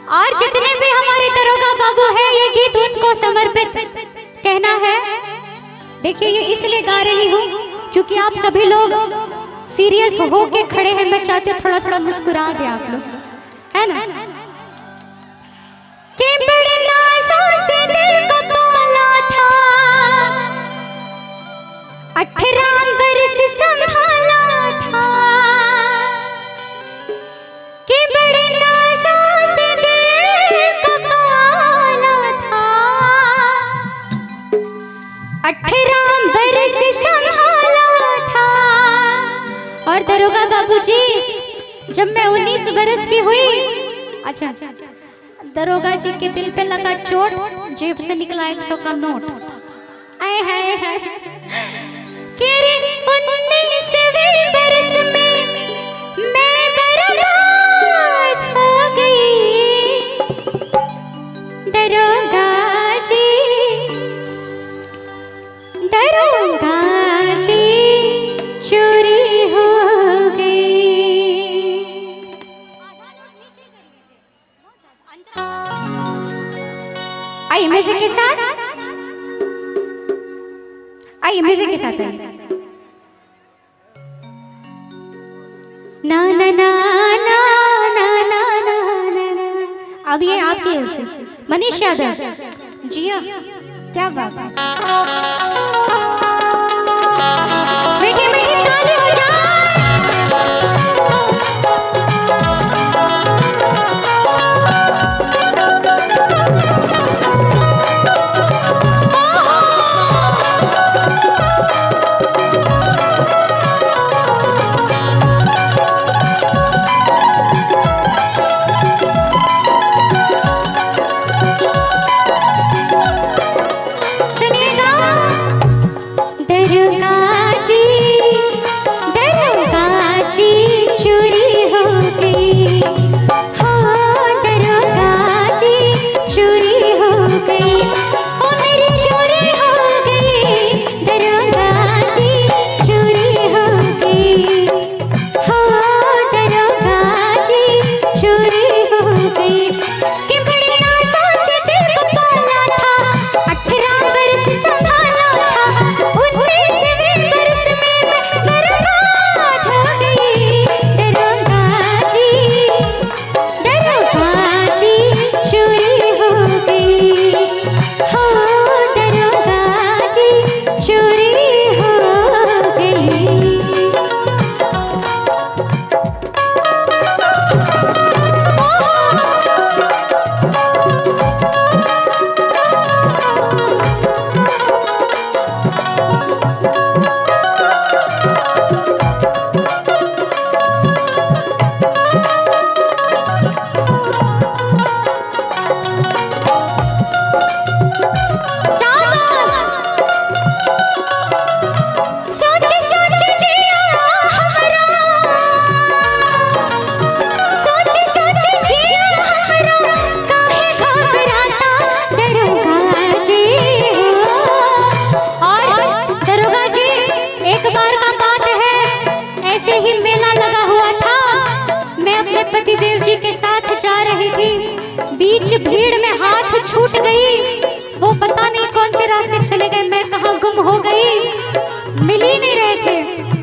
और जितने भी हमारे दरोगा बाबू हैं ये गीत उनको समर्पित कहना है। देखिए ये इसलिए गा रही हूँ क्योंकि आप सभी लोग सीरियस हो के खड़े हैं। मैं चाहती हूँ थोड़ा थोड़ा मुस्कुरा दे आप लोग, है ना। कि बड़े नाज़ों से दिल को पाला था, 18 बरस संभाला था। कि बड़े नाज़ों से दिल को पाला था, 18 बरस संभाला था। और दरोगा बाबूजी जब मैं 19 बरस की हुई, अच्छा दरोगा जी के दिल पे लगा चोट, जेब से निकला 100 का नोट। आए हाय हाय कि 19वें बरस में मैं बर्बाद हो गई। दरोगा जी, दरोगा जी चोरी हो गई। आइए म्यूजिक के साथ, आइए म्यूजिक के साथ आइए। ना ना ना ना ना ना ना ना। अब ये आपकी ओर से मनीष यादव जी, क्या बात है। मीठी मीठी ताली हो जाए। बीच भीड़ में हाथ छूट गई, वो पता नहीं कौन से रास्ते चले गए, मैं कहाँ गुम हो गई, मिल ही नहीं रहे थे।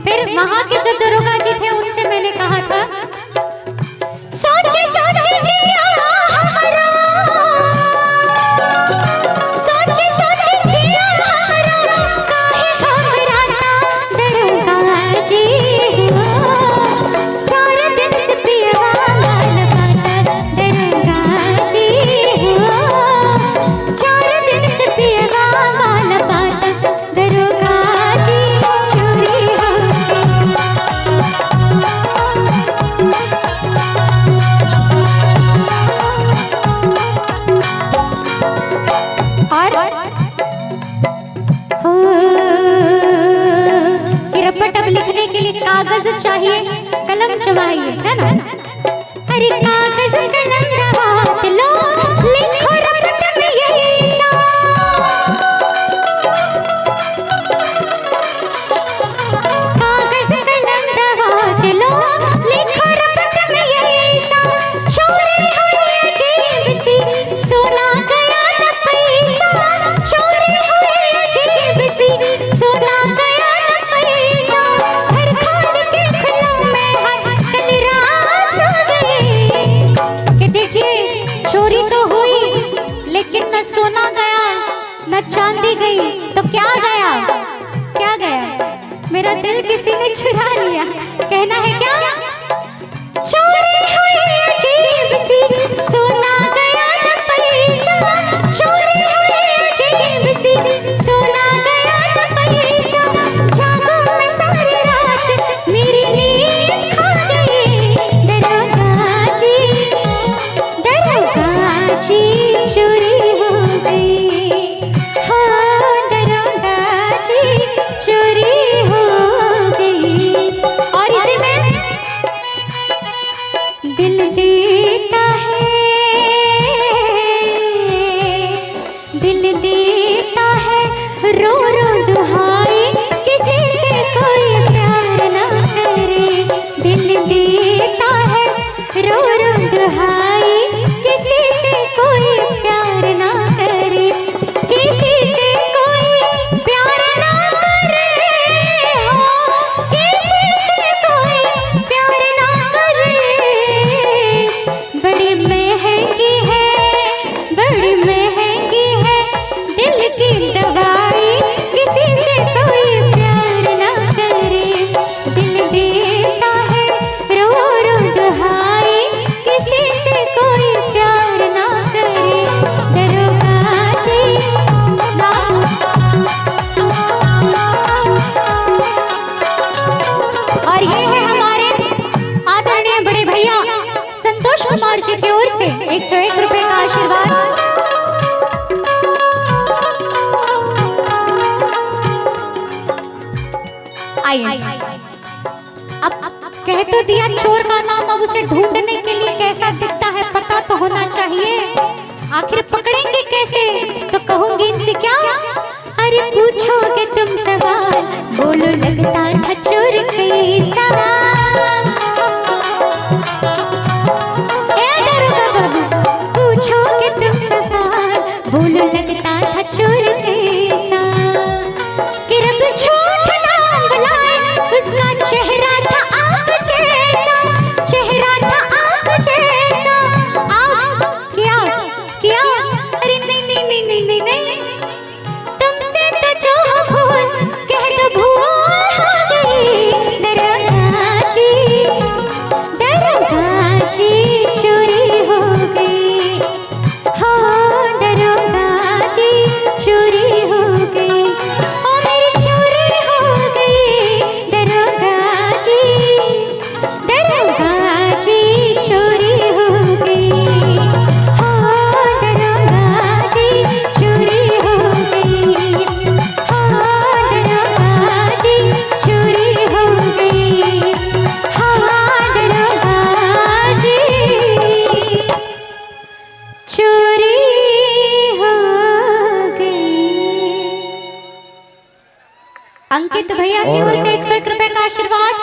फिर वहां के जो दरोगा जी थे उनसे मैंने कहा था, सोचे सोचे जिया हमारा, सोचे सोचे जिया हमारा, काहे घबराता दरोगा जी। लिखने के लिए कागज चाहिए, कलम चाहिए, है ना। अरे कागज कलम हाथ लो, लिखो रपट में यही सा। कागज कलम हाथ लो, लिखो रपट में यही सा। छोरे हुए जी न सोना गया न चांदी गई तो क्या गया, क्या गया? मेरा दिल किसी ने चुरा लिया। कहना है क्या? चोरी हुई अजीब सी, सोना गया न पैसा, चोरी हुई अजीब सी, सोना गया न पैसा, जागो मैं सारी रात मेरी नींद खा गई, दरोगा जी चोरी हो गई, हाँ दरोगा जी चोरी हो गई। और इसी में दिल देता है, दिल देता है रो रो दुहाई, किसी से कोई प्यार ना करे, दिल देता है रो रो दुहाई, किसी से कोई प्यार ना करे, किसी से कोई प्यार ना करे, हो किसी से कोई प्यार ना करे। बड़ी महंगी है, बड़ी महंगी है दिल की दवाई, किसी से कोई प्यार ना करे, दिल देता है रो रो दुहाई, किसी से कोई प्यार ना करे, दरोगा जी ना। और ये है हमारे आदरणीय बड़े भैया संतोष कुमार जी की ओर से 101 रुपए का आशीर्वाद। आइए, अब कह तो दिया चोर का नाम, अब उसे ढूंढने के लिए कैसा दिखता है पता तो होना चाहिए। आखिर पकड़ेंगे कैसे? तो कहूंगी इनसे क्या? अरे पूछोगे तुम सवाल, बोलो लगता था चोर कैसा, ए दरोगा बाबू पूछोगे तुम सवाल, बोलो लगता था चोर कैसा, कि रब झूठ ना बुलाए उसका चेहरा था आग जैसा, चेहरा था आग जैसा, आग क्या क्या? अरे नहीं नहीं नहीं नहीं नहीं नहीं, तुमसे तो जो भूल कह दो भूल हो गई, दरोगा जी चोरी हो गई, हाँ दरोगा जी चोरी हो गई, ओ मेरी चोरी हो गई, दरोगा जी चोरी हो गई, हाँ दरोगा जी चोरी हो गई, हाँ दरोगा जी चोरी हो गई, हाँ दरोगा जी चोरी हो गई। अंकित भैया की ओर से 101 रुपए का आशीर्वाद।